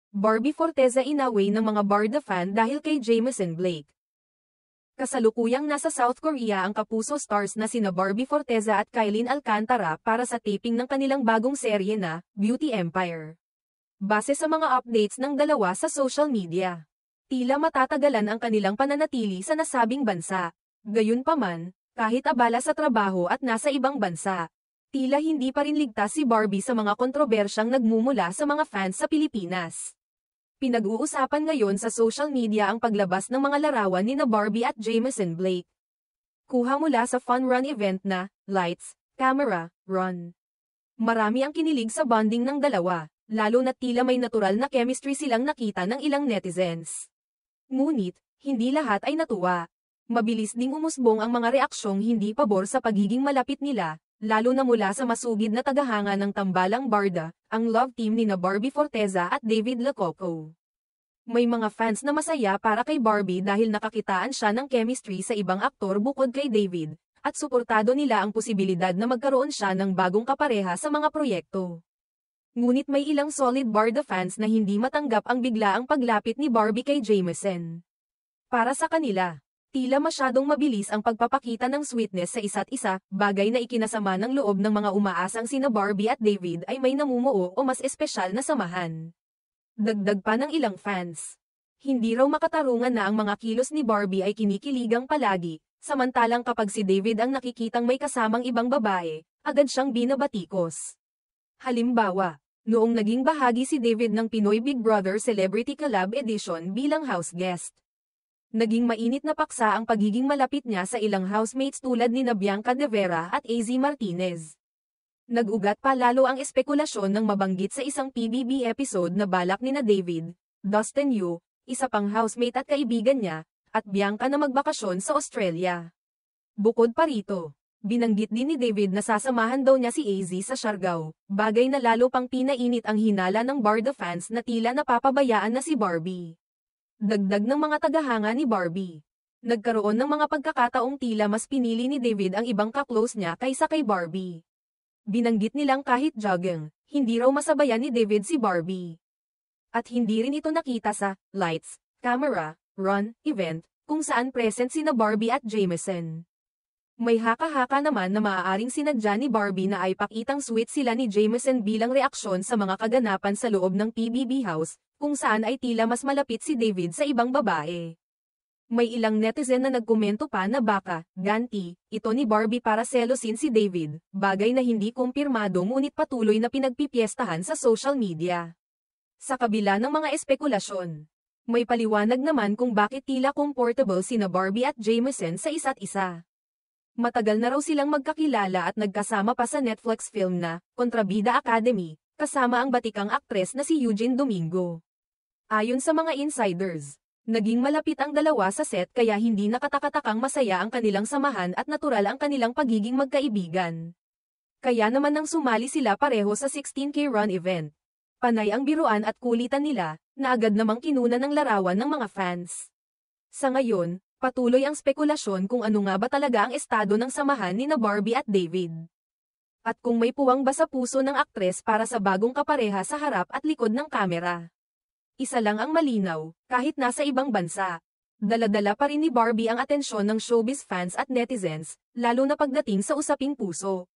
Barbie Forteza inaway ng mga Barda fan dahil kay Jameson Blake. Kasalukuyang nasa South Korea ang kapuso stars na sina Barbie Forteza at Kylene Alcantara para sa taping ng kanilang bagong serye na Beauty Empire. Base sa mga updates ng dalawa sa social media, tila matatagalan ang kanilang pananatili sa nasabing bansa. Gayunpaman, kahit abala sa trabaho at nasa ibang bansa, tila hindi pa rin ligtas si Barbie sa mga kontrobersyang nagmumula sa mga fans sa Pilipinas. Pinag-uusapan ngayon sa social media ang paglabas ng mga larawan ni na Barbie at Jameson Blake. Kuha mula sa fun run event na Lights, Camera, Run. Marami ang kinilig sa bonding ng dalawa, lalo na tila may natural na chemistry silang nakita ng ilang netizens. Ngunit, hindi lahat ay natuwa. Mabilis ding umusbong ang mga reaksyong hindi pabor sa pagiging malapit nila, lalo na mula sa masugid na tagahanga ng tambalang Barda, ang love team ni na Barbie Forteza at David Lococo. May mga fans na masaya para kay Barbie dahil nakakitaan siya ng chemistry sa ibang aktor bukod kay David, at suportado nila ang posibilidad na magkaroon siya ng bagong kapareha sa mga proyekto. Ngunit may ilang solid Barda fans na hindi matanggap ang biglaang paglapit ni Barbie kay Jameson. Para sa kanila, tila masyadong mabilis ang pagpapakita ng sweetness sa isa't isa, bagay na ikinasama ng loob ng mga umaasang sina Barbie at David ay may namumuo o mas espesyal na samahan. Dagdag pa ng ilang fans, hindi raw makatarungan na ang mga kilos ni Barbie ay kinikiligang palagi, samantalang kapag si David ang nakikitang may kasamang ibang babae, agad siyang binabatikos. Halimbawa, noong naging bahagi si David ng Pinoy Big Brother Celebrity Collab Edition bilang house guest, naging mainit na paksa ang pagiging malapit niya sa ilang housemates tulad ni Bianca De Vera at AZ Martinez. Nag-ugat pa lalo ang espekulasyon ng mabanggit sa isang PBB episode na balak ni na David, Dustin Yu, isa pang housemate at kaibigan niya, at Bianca na magbakasyon sa Australia. Bukod pa rito, binanggit din ni David na sasamahan daw niya si AZ sa Siargao, bagay na lalo pang pinainit ang hinala ng Barda fans na tila napapabayaan na si Barbie. Dagdag ng mga tagahanga ni Barbie, nagkaroon ng mga pagkakataong tila mas pinili ni David ang ibang ka-close niya kaysa kay Barbie. Binanggit nilang kahit jogging, hindi raw masabayan ni David si Barbie. At hindi rin ito nakita sa Lights, Camera, Run event, kung saan present sina Barbie at Jameson. May haka-haka naman na maaaring sinadya ni Barbie na ay pakitang sweet sila ni Jameson bilang reaksyon sa mga kaganapan sa loob ng PBB house, kung saan ay tila mas malapit si David sa ibang babae. May ilang netizen na nagkomento pa na baka, ganti, ito ni Barbie para selosin si David, bagay na hindi kumpirmado ngunit patuloy na pinagpipiestahan sa social media. Sa kabila ng mga espekulasyon, may paliwanag naman kung bakit tila comfortable sina Barbie at Jameson sa isa't isa. Matagal na raw silang magkakilala at nagkasama pa sa Netflix film na Kontrabida Academy, kasama ang batikang aktres na si Eugene Domingo. Ayon sa mga insiders, naging malapit ang dalawa sa set kaya hindi nakatakatakang masaya ang kanilang samahan at natural ang kanilang pagiging magkaibigan. Kaya naman nang sumali sila pareho sa 16K Run event, panay ang biruan at kulitan nila, na agad namang kinuna ng larawan ng mga fans. Sa ngayon, patuloy ang spekulasyon kung ano nga ba talaga ang estado ng samahan ni na Barbie at David. At kung may puwang ba sa puso ng aktres para sa bagong kapareha sa harap at likod ng kamera. Isa lang ang malinaw, kahit nasa ibang bansa, dala-dala pa rin ni Barbie ang atensyon ng showbiz fans at netizens, lalo na pagdating sa usaping puso.